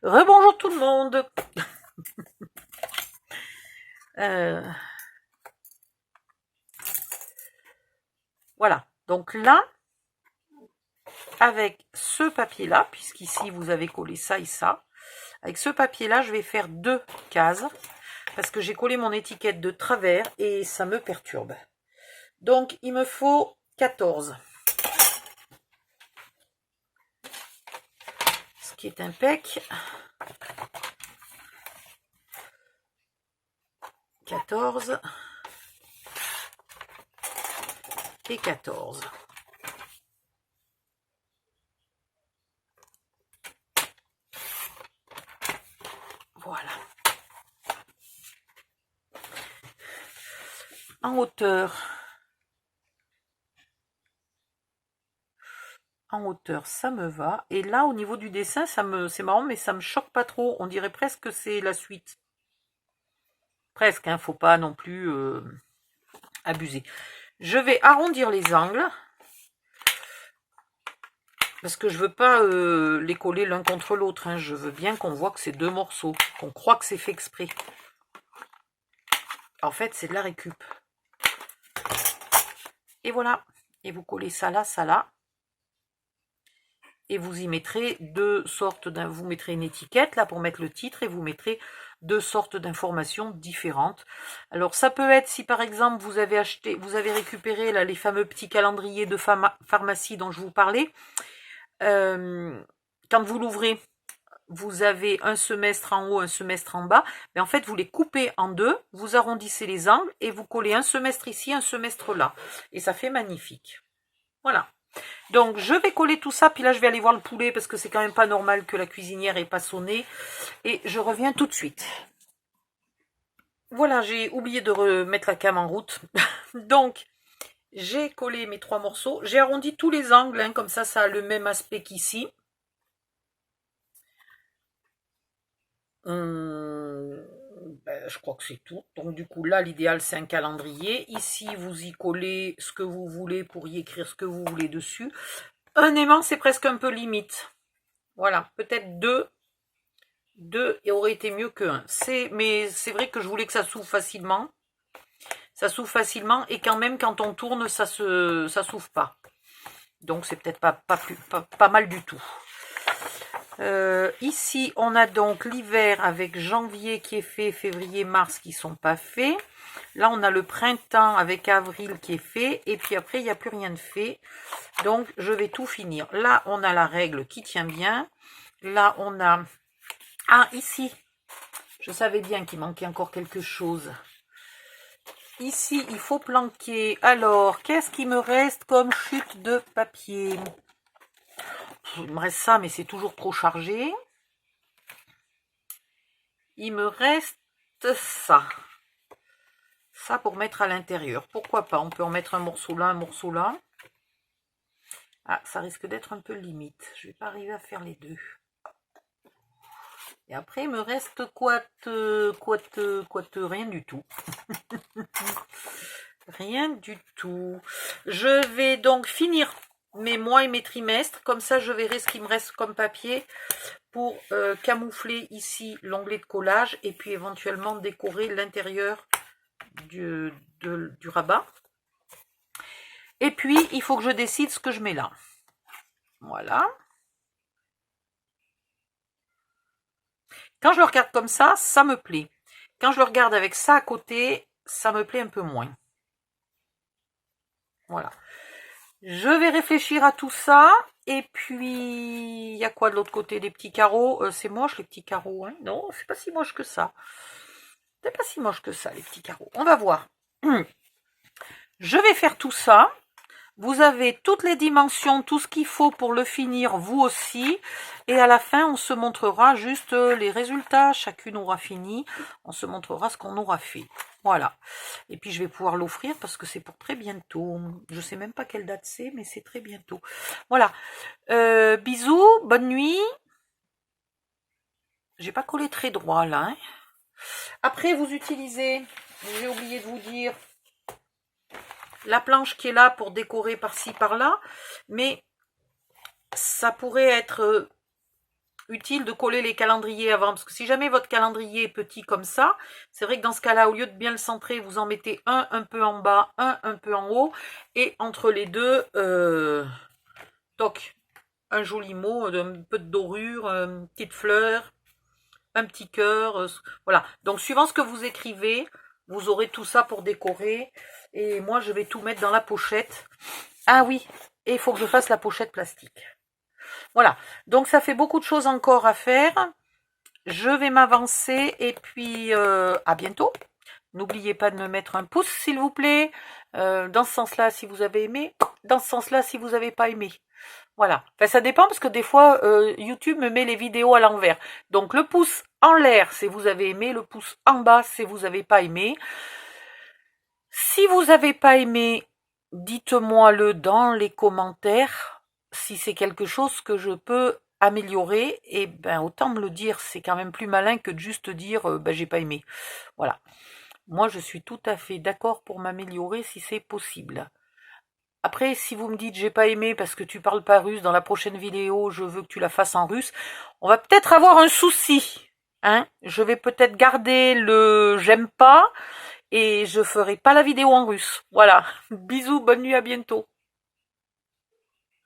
Rebonjour tout le monde. Euh, voilà. Donc là, avec ce papier-là, puisqu'ici vous avez collé ça et ça, avec ce papier-là, je vais faire 2 cases parce que j'ai collé mon étiquette de travers et ça me perturbe. Donc il me faut 14. Ce qui est impec. 14 et 14. Voilà. En hauteur, ça me va. Et là, au niveau du dessin, c'est marrant, mais ça me choque pas trop. On dirait presque que c'est la suite. Presque, hein, faut pas non plus abuser. Je vais arrondir les angles. Parce que je veux pas les coller l'un contre l'autre. Hein. Je veux bien qu'on voit que c'est 2 morceaux. Qu'on croit que c'est fait exprès. En fait, c'est de la récup. Et voilà. Et vous collez ça là, ça là. Et vous y mettrez 2 sortes vous mettrez une étiquette là pour mettre le titre et vous mettrez 2 sortes d'informations différentes. Alors ça peut être si par exemple vous avez récupéré là les fameux petits calendriers de pharmacie dont je vous parlais. Quand vous l'ouvrez, vous avez un semestre en haut, un semestre en bas. Mais en fait, vous les coupez en 2, vous arrondissez les angles et vous collez un semestre ici, un semestre là. Et ça fait magnifique. Voilà. Donc, je vais coller tout ça. Puis là, je vais aller voir le poulet parce que c'est quand même pas normal que la cuisinière ait pas sonné. Et je reviens tout de suite. Voilà, j'ai oublié de remettre la cam en route. Donc, j'ai collé mes 3 morceaux. J'ai arrondi tous les angles, hein, comme ça a le même aspect qu'ici. Je crois que c'est tout. Donc du coup là l'idéal c'est un calendrier. Ici vous y collez ce que vous voulez pour y écrire ce que vous voulez dessus. Un aimant c'est presque un peu limite. Voilà, peut-être 2. 2 aurait été mieux que 1. Mais c'est vrai que je voulais que ça s'ouvre facilement. Ça s'ouvre facilement et quand même quand on tourne ça s'ouvre pas. Donc c'est peut-être pas mal du tout. Ici, on a donc l'hiver avec janvier qui est fait, février, mars qui sont pas faits. Là, on a le printemps avec avril qui est fait. Et puis après, il n'y a plus rien de fait. Donc, je vais tout finir. Là, on a la règle qui tient bien. Là, on a... Ah, ici, je savais bien qu'il manquait encore quelque chose. Ici, il faut planquer. Alors, qu'est-ce qui me reste comme chute de papier? Il me reste ça, mais c'est toujours trop chargé. Il me reste ça. Ça pour mettre à l'intérieur. Pourquoi pas? On peut en mettre un morceau là, un morceau là. Ah, ça risque d'être un peu limite. Je vais pas arriver à faire les deux. Et après, il me reste rien du tout. Rien du tout. Je vais donc finir mes mois et mes trimestres. Comme ça, je verrai ce qui me reste comme papier pour camoufler ici l'onglet de collage et puis éventuellement décorer l'intérieur du rabat. Et puis, il faut que je décide ce que je mets là. Voilà. Quand je le regarde comme ça me plaît. Quand je le regarde avec ça à côté, ça me plaît un peu moins. Voilà. Je vais réfléchir à tout ça. Et puis, il y a quoi de l'autre côté? Des petits carreaux. C'est moche les petits carreaux. Hein, non, c'est pas si moche que ça. C'est pas si moche que ça, les petits carreaux. On va voir. Je vais faire tout ça. Vous avez toutes les dimensions, tout ce qu'il faut pour le finir, vous aussi. Et à la fin, on se montrera juste les résultats. Chacune aura fini. On se montrera ce qu'on aura fait. Voilà. Et puis, je vais pouvoir l'offrir parce que c'est pour très bientôt. Je sais même pas quelle date c'est, mais c'est très bientôt. Voilà. Bisous, bonne nuit. J'ai pas collé très droit là. Hein. Après, vous utilisez, j'ai oublié de vous dire, la planche qui est là pour décorer par-ci par-là, mais ça pourrait être utile de coller les calendriers avant, parce que si jamais votre calendrier est petit comme ça, c'est vrai que dans ce cas-là, au lieu de bien le centrer, vous en mettez un peu en bas, un peu en haut, et entre les deux, toc, un joli mot, un peu de dorure, une petite fleur, un petit cœur, voilà. Donc suivant ce que vous écrivez, vous aurez tout ça pour décorer, et moi je vais tout mettre dans la pochette. Ah oui, et il faut que je fasse la pochette plastique. Voilà, donc ça fait beaucoup de choses encore à faire. Je vais m'avancer et puis à bientôt. N'oubliez pas de me mettre un pouce s'il vous plaît. Dans ce sens-là si vous avez aimé. Dans ce sens-là si vous n'avez pas aimé. Voilà. Enfin, ça dépend parce que des fois YouTube me met les vidéos à l'envers. Donc le pouce en l'air si vous avez aimé. Le pouce en bas si vous n'avez pas aimé. Si vous n'avez pas aimé, dites-moi le dans les commentaires. Si c'est quelque chose que je peux améliorer, et ben autant me le dire, c'est quand même plus malin que de juste dire ben j'ai pas aimé. Voilà. Moi je suis tout à fait d'accord pour m'améliorer si c'est possible. Après, si vous me dites j'ai pas aimé parce que tu parles pas russe, dans la prochaine vidéo je veux que tu la fasses en russe, on va peut-être avoir un souci. Hein, je vais peut-être garder le j'aime pas et je ferai pas la vidéo en russe. Voilà. Bisous, bonne nuit, à bientôt.